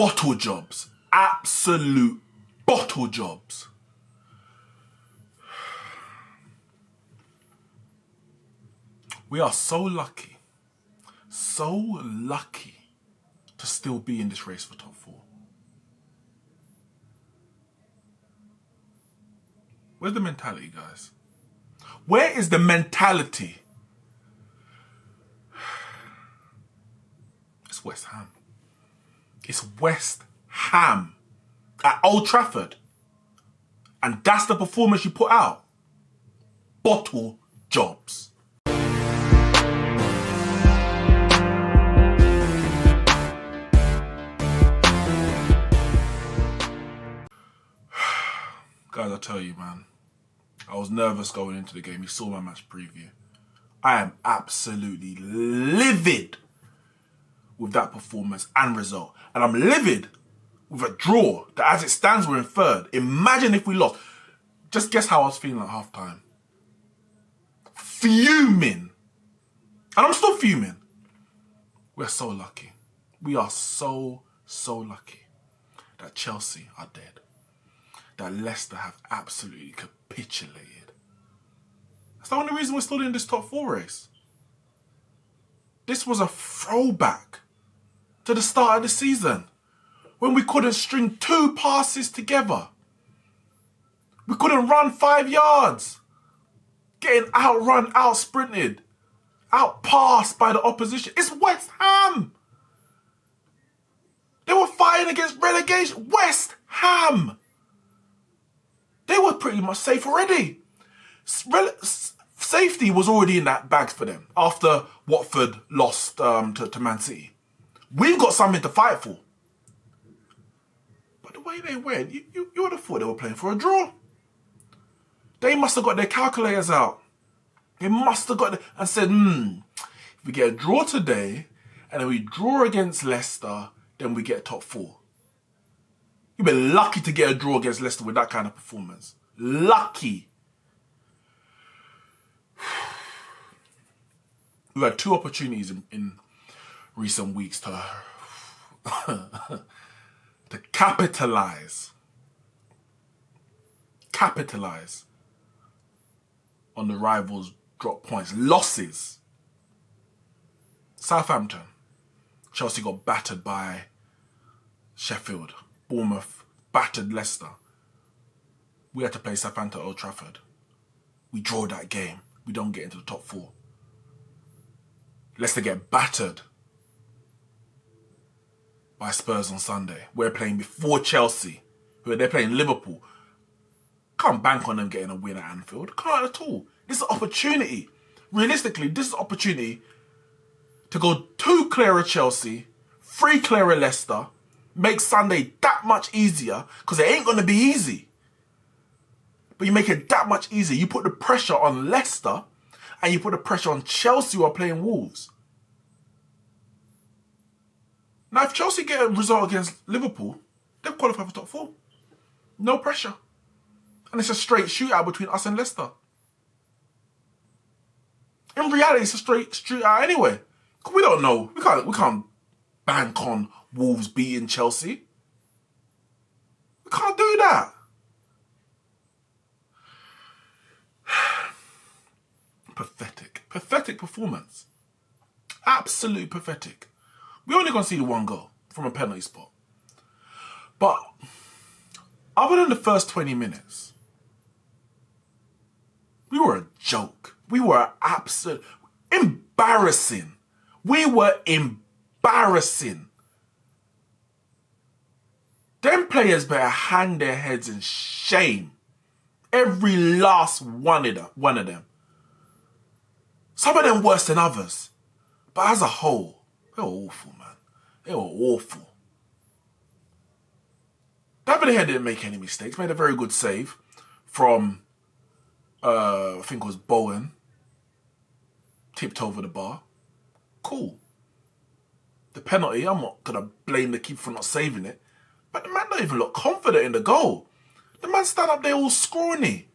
Bottle jobs. Absolute bottle jobs. We are so lucky to still be in this race for top 4. Where's the mentality, guys? Where is the mentality? It's West Ham. It's West Ham at Old Trafford. And that's the performance you put out. Bottle jobs. Guys, I tell you, man, I was nervous going into the game. You saw my match preview. I am absolutely livid with that performance and result. And I'm livid with a draw that, as it stands, we're in 3rd. Imagine if we lost. Just guess how I was feeling at half-time. Fuming. And I'm still fuming. We're so lucky. We are so lucky that Chelsea are dead. That Leicester have absolutely capitulated. That's the only reason we're still in this top 4 race. This was a throwback to the start of the season when we couldn't string 2 passes together. We couldn't run 5 yards. Getting outrun, out-sprinted, out-passed by the opposition. It's West Ham. They were fighting against relegation. West Ham. They were pretty much safe already. Safety was already in that bag for them after Watford lost to Man City. We've got something to fight for. But the way they went, you would have thought they were playing for a draw. They must have got their calculators out. They must have got and said, if we get a draw today and then we draw against Leicester, then we get top 4. You've been lucky to get a draw against Leicester with that kind of performance. Lucky. We've had 2 opportunities in recent weeks to capitalize on the rivals' drop points. Losses. Southampton. Chelsea got battered by Sheffield. Bournemouth battered Leicester. We had to play Southampton at Old Trafford. We draw that game. We don't get into the top 4. Leicester get battered by Spurs on Sunday. We're playing before Chelsea. They're playing Liverpool. Can't bank on them getting a win at Anfield. Can't at all. This is an opportunity. Realistically, this is an opportunity to go 2 clear of Chelsea, 3 clear of Leicester, make Sunday that much easier, because it ain't going to be easy. But you make it that much easier. You put the pressure on Leicester and you put the pressure on Chelsea who are playing Wolves. Now, if Chelsea get a result against Liverpool, they'll qualify for top 4. No pressure. And it's a straight shootout between us and Leicester. In reality, it's a straight shootout anyway. We don't know. We can't bank on Wolves beating Chelsea. We can't do that. Pathetic. Pathetic performance. Absolutely pathetic. We're only going to see the 1 goal from a penalty spot. But other than the first 20 minutes, we were a joke. We were absolute embarrassing. We were embarrassing. Them players better hang their heads in shame. Every last one of them. Some of them worse than others. But as a whole, they were awful, man. They were awful. David De Gea didn't make any mistakes. Made a very good save from, I think it was Bowen. Tipped over the bar. Cool. The penalty, I'm not going to blame the keeper for not saving it. But the man don't even look confident in the goal. The man stand up there all scrawny.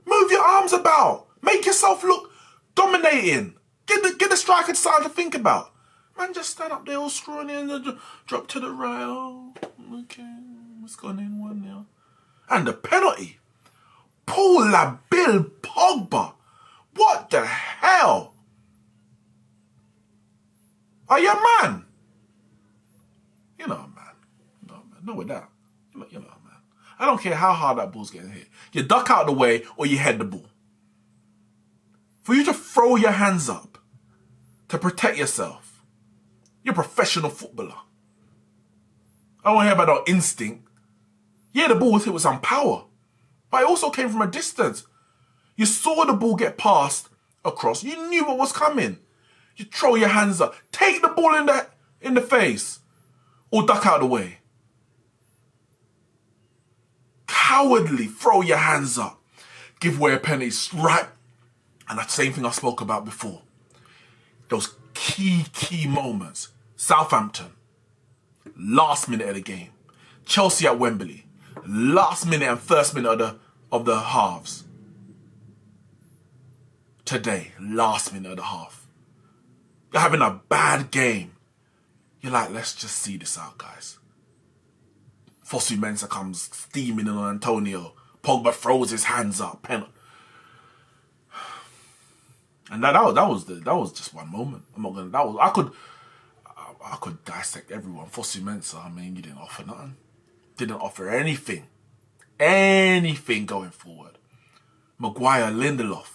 Move your arms about. Make yourself look dominating. Get the striker something to think about. Man, just stand up there all screwing in and drop to the right. Oh, okay, it's gone in 1-0. And the penalty. Paul La Bill Pogba. What the hell? Are you a man? You're not a man. Not with that. You're not a man. I don't care how hard that ball's getting hit. You duck out the way or you head the ball. For you to throw your hands up to protect yourself, you're a professional footballer. I don't want to hear about no instinct. Yeah, the ball was hit with some power, but it also came from a distance. You saw the ball get passed across. You knew what was coming. You throw your hands up. Take the ball in the face or duck out the way. Cowardly throw your hands up. Give away a penalty. Right. And that same thing I spoke about before. Those key moments. Southampton. Last minute of the game. Chelsea at Wembley. Last minute and first minute of the halves. Today, last minute of the half. You're having a bad game. You're like, let's just see this out, guys. Fosu Mensah comes steaming in on Antonio. Pogba throws his hands up. Penalty. And that was just one moment. I'm not gonna. I could dissect everyone. Fosu Mensah, I mean, you didn't offer nothing. Didn't offer anything. Anything going forward. Maguire, Lindelof.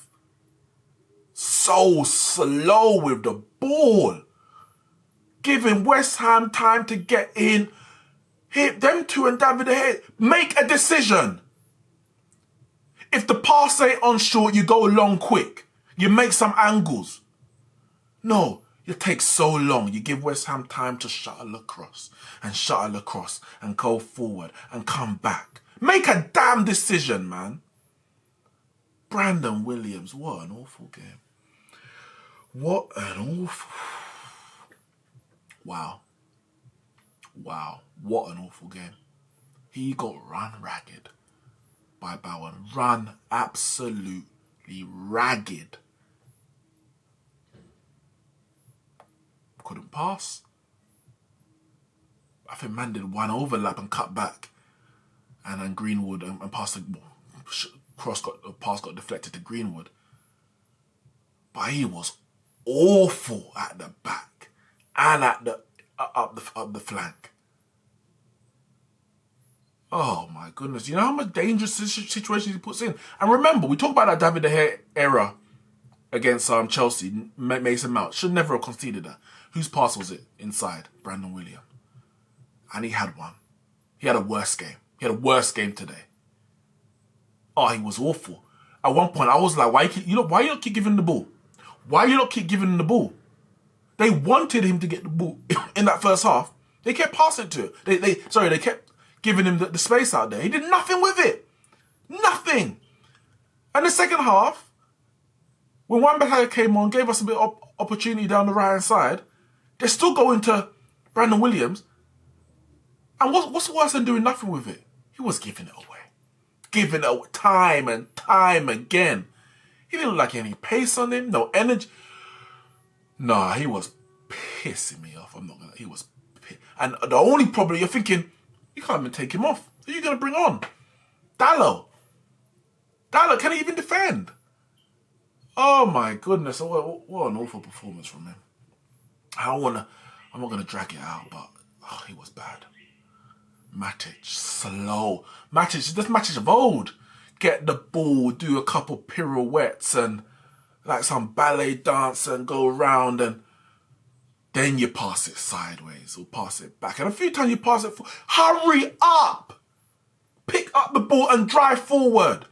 So slow with the ball. Giving West Ham time to get in. Hit them two and David De Gea. Make a decision. If the pass ain't on short, you go long quick. You make some angles. No, you take so long. You give West Ham time to shuttle across and go forward and come back. Make a damn decision, man. Brandon Williams, what an awful game. What an awful... Wow. What an awful game. He got run ragged by Bowen. Run absolutely ragged. Couldn't pass. I think man did one overlap and cut back. And then Greenwood and pass got deflected to Greenwood. But he was awful at the back and at the up the flank. Oh my goodness. You know how much dangerous situations he puts in? And remember, we talk about that David De Gea era against Chelsea. Mason Mount should never have conceded that. Whose pass was it inside? Brandon Williams. And he had one. He had a worse game. He had a worse game today. Oh, he was awful. At one point, I was like, why you not keep giving him the ball? Why you not keep giving him the ball? They wanted him to get the ball in that first half. They kept passing to it. They kept giving him the space out there. He did nothing with it. Nothing. And the second half, when Wan-Bissaka came on, gave us a bit of opportunity down the right-hand side, they're still going to Brandon Williams. And what's worse than doing nothing with it? He was giving it away. Giving it away time and time again. He didn't look like any pace on him, no energy. Nah, he was pissing me off. He was pissed. And the only problem, you're thinking, you can't even take him off. Who are you going to bring on? Dallo, can he even defend? Oh my goodness, what an awful performance from him. I'm not going to drag it out, but he was bad. Matic, slow. Matic, this Matic of old. Get the ball, do a couple pirouettes and like some ballet dance and go around and then you pass it sideways or pass it back. And a few times you pass it forward. Hurry up! Pick up the ball and drive forward.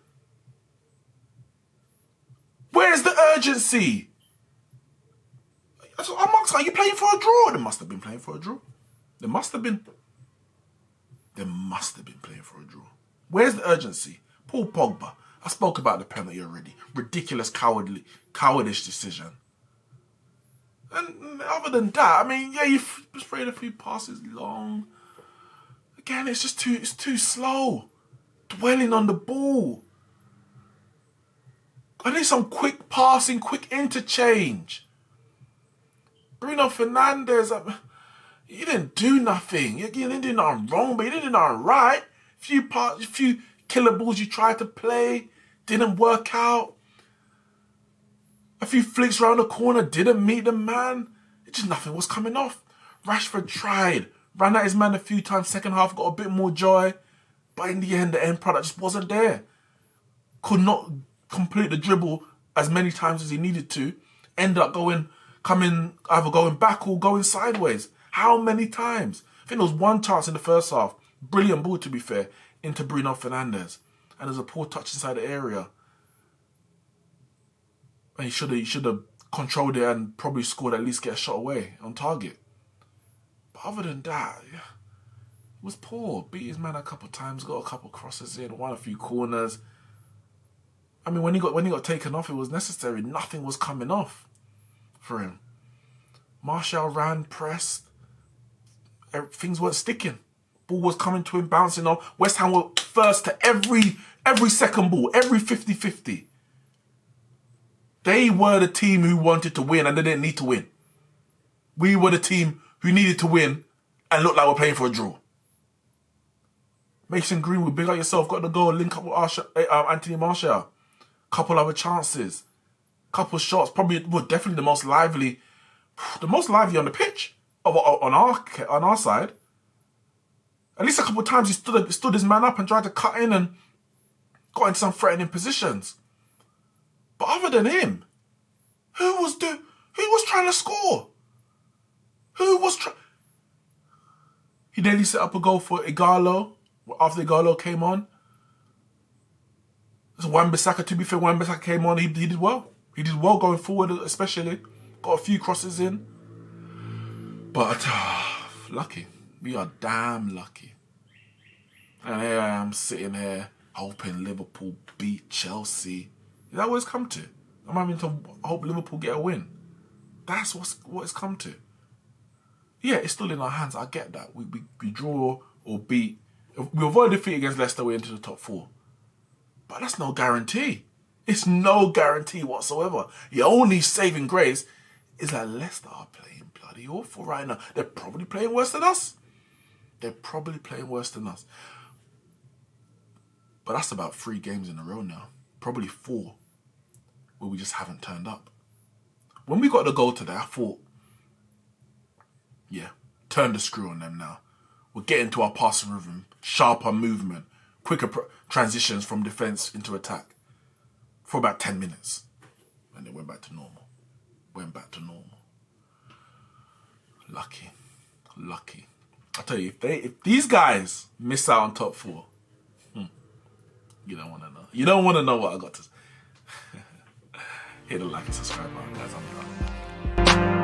Where's the urgency? I'm asking, are you playing for a draw? They must have been playing for a draw. They must have been playing for a draw. Where's the urgency? Paul Pogba. I spoke about the penalty already. Ridiculous, cowardice decision. And other than that, I mean, yeah, you've sprayed a few passes long. Again, it's just too slow. Dwelling on the ball. I need some quick passing, quick interchange. Bruno Fernandes, you didn't do nothing. You didn't do nothing wrong, but you didn't do nothing right. A few killer balls you tried to play, didn't work out. A few flicks around the corner, didn't meet the man. It just nothing was coming off. Rashford tried, ran at his man a few times, second half got a bit more joy. But in the end product just wasn't there. Could not complete the dribble as many times as he needed to. Ended up either going back or going sideways. How many times? I think there was one chance in the first half. Brilliant ball, to be fair, into Bruno Fernandes. And there's a poor touch inside the area. And he should have controlled it and probably scored, at least get a shot away on target. But other than that, yeah, it was poor. Beat his man a couple of times, got a couple of crosses in, won a few corners. I mean, when he got taken off, it was necessary. Nothing was coming off for him. Martial ran, pressed. Things weren't sticking. Ball was coming to him, bouncing off. West Ham were first to every second ball, every 50-50. They were the team who wanted to win and they didn't need to win. We were the team who needed to win and looked like we're playing for a draw. Mason Greenwood, big up yourself, got the goal, link up with Anthony Martial. Couple other chances, couple shots, probably, well, definitely the most lively on the pitch on our side. At least a couple of times he stood his man up and tried to cut in and got into some threatening positions. But other than him, who was trying to score? He nearly set up a goal for Igalo after Igalo came on. So Wan-Bissaka, to be fair, Wan-Bissaka came on, he did well. He did well going forward, especially. Got a few crosses in. But, lucky. We are damn lucky. And here I am sitting here hoping Liverpool beat Chelsea. Is that what it's come to? I'm having to hope Liverpool get a win. That's what it's come to. Yeah, it's still in our hands. I get that. We draw or beat. If we avoid defeat against Leicester, we're into the top 4. But that's no guarantee. It's no guarantee whatsoever. Your only saving grace is that Leicester are playing bloody awful right now. They're probably playing worse than us. But that's about 3 games in a row now. Probably 4 where we just haven't turned up. When we got the goal today, I thought, yeah, turn the screw on them now. We're getting to our passing rhythm, sharper movement, quicker transitions from defence into attack for about 10 minutes. And it went back to normal. Lucky. I tell you, if these guys miss out on top 4, you don't want to know. You don't want to know what I got to say. Hit the like and subscribe button, guys. I'm done.